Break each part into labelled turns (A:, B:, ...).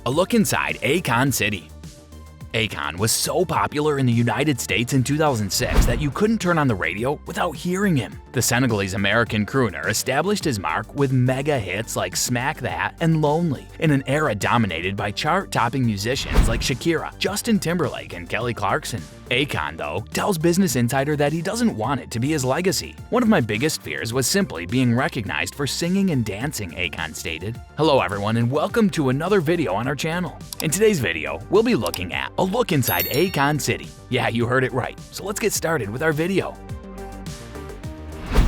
A: A look inside Akon City. Akon was so popular in the United States in 2006 that you couldn't turn on the radio without hearing him. The Senegalese-American crooner established his mark with mega hits like Smack That and Lonely in an era dominated by chart-topping musicians like Shakira, Justin Timberlake, and Kelly Clarkson. Akon, though, tells Business Insider that he doesn't want it to be his legacy. "One of my biggest fears was simply being recognized for singing and dancing," Akon stated. Hello everyone and welcome to another video on our channel. In today's video, we'll be looking at a look inside Akon City. Yeah, you heard it right, so let's get started with our video.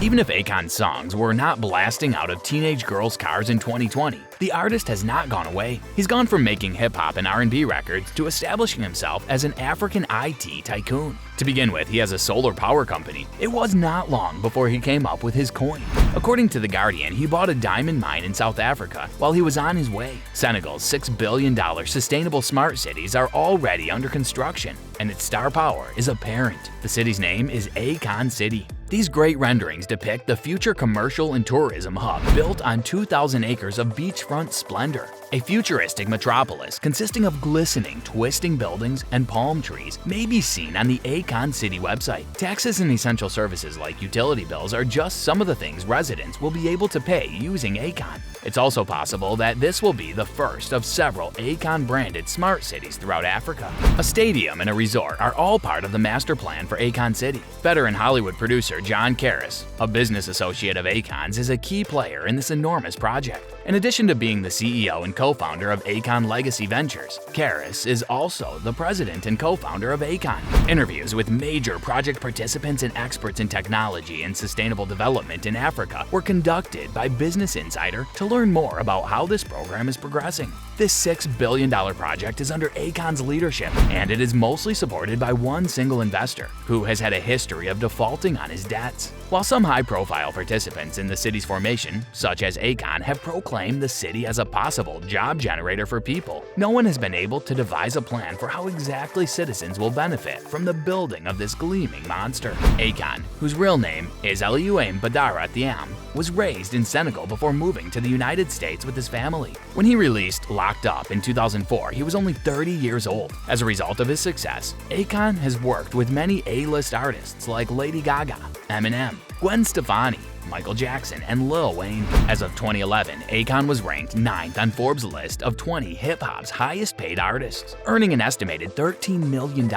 A: Even if Akon's songs were not blasting out of teenage girls' cars in 2020, the artist has not gone away. He's gone from making hip-hop and R&B records to establishing himself as an African IT tycoon. To begin with, he has a solar power company. It was not long before he came up with his coin. According to The Guardian, he bought a diamond mine in South Africa while he was on his way. Senegal's $6 billion sustainable smart cities are already under construction, and its star power is apparent. The city's name is Akon City. These great renderings depict the future commercial and tourism hub built on 2,000 acres of beachfront splendor. A futuristic metropolis consisting of glistening, twisting buildings and palm trees may be seen on the Akon City website. Taxes and essential services like utility bills are just some of the things residents will be able to pay using Akon. It's also possible that this will be the first of several Akon-branded smart cities throughout Africa. A stadium and a resort are all part of the master plan for Akon City. Veteran Hollywood producer John Karras, a business associate of Akon's, is a key player in this enormous project. In addition to being the CEO and co-founder of Akon Legacy Ventures, Karras is also the president and co-founder of Akon. Interviews with major project participants and experts in technology and sustainable development in Africa were conducted by Business Insider to learn more about how this program is progressing. This $6 billion project is under Akon's leadership, and it is mostly supported by one single investor, who has had a history of defaulting on his debts. While some high-profile participants in the city's formation, such as Akon, have proclaimed the city as a possible job generator for people, no one has been able to devise a plan for how exactly citizens will benefit from the building of this gleaming monster. Akon, whose real name is Alioune Badara Thiam, was raised in Senegal before moving to the United States with his family. When he released Locked Up in 2004, he was only 30 years old. As a result of his success, Akon has worked with many A-list artists like Lady Gaga, Eminem, Gwen Stefani, Michael Jackson, and Lil Wayne. As of 2011, Akon was ranked 9th on Forbes' list of 20 hip-hop's highest-paid artists, earning an estimated $13 million.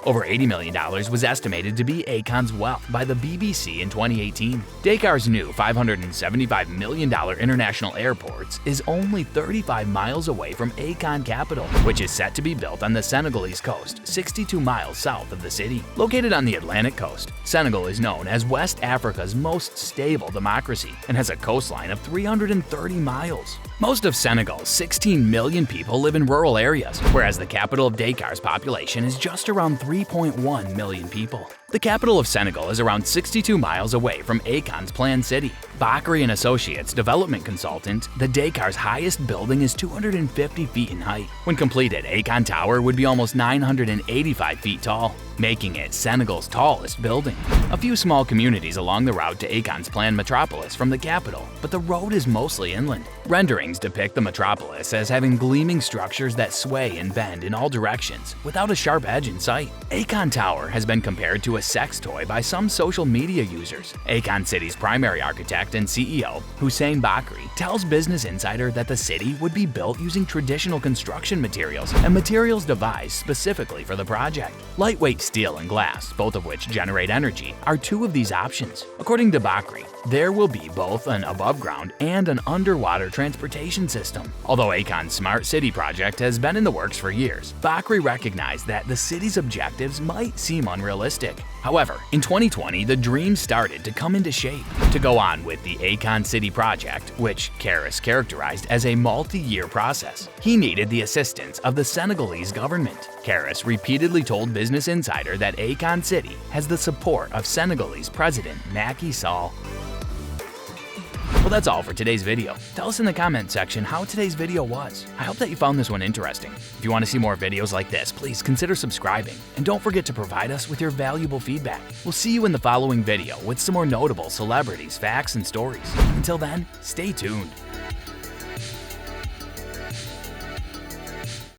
A: Over $80 million was estimated to be Akon's wealth by the BBC in 2018. Dakar's new $575 million international airport is only 35 miles away from Akon capital, which is set to be built on the Senegalese coast, 62 miles south of the city. Located on the Atlantic coast, Senegal is known as West Africa's most stable democracy and has a coastline of 330 miles. Most of Senegal's 16 million people live in rural areas, whereas the capital of Dakar's population is just around 3.1 million people. The capital of Senegal is around 62 miles away from Akon's planned city. Bakri & Associates development consultant, the Dakar's highest building is 250 feet in height. When completed, Akon Tower would be almost 985 feet tall, making it Senegal's tallest building. A few small communities along the route to Akon's planned metropolis from the capital, but the road is mostly inland. Renderings depict the metropolis as having gleaming structures that sway and bend in all directions without a sharp edge in sight. Akon Tower has been compared to a sex toy by some social media users. Akon City's primary architect and CEO, Hussein Bakri, tells Business Insider that the city would be built using traditional construction materials and materials devised specifically for the project. Lightweight steel and glass, both of which generate energy, are two of these options. According to Bakri, there will be both an above-ground and an underwater transportation system. Although Akon's Smart City project has been in the works for years, Bakri recognized that the city's objectives might seem unrealistic. However, in 2020, the dream started to come into shape. To go on with the Akon City project, which Karras characterized as a multi-year process, he needed the assistance of the Senegalese government. Karras repeatedly told Business Insider that Akon City has the support of Senegalese President Macky Sall. Well, that's all for today's video. Tell us in the comment section how today's video was. I hope that you found this one interesting. If you want to see more videos like this, please consider subscribing. And don't forget to provide us with your valuable feedback. We'll see you in the following video with some more notable celebrities, facts, and stories. Until then, stay tuned.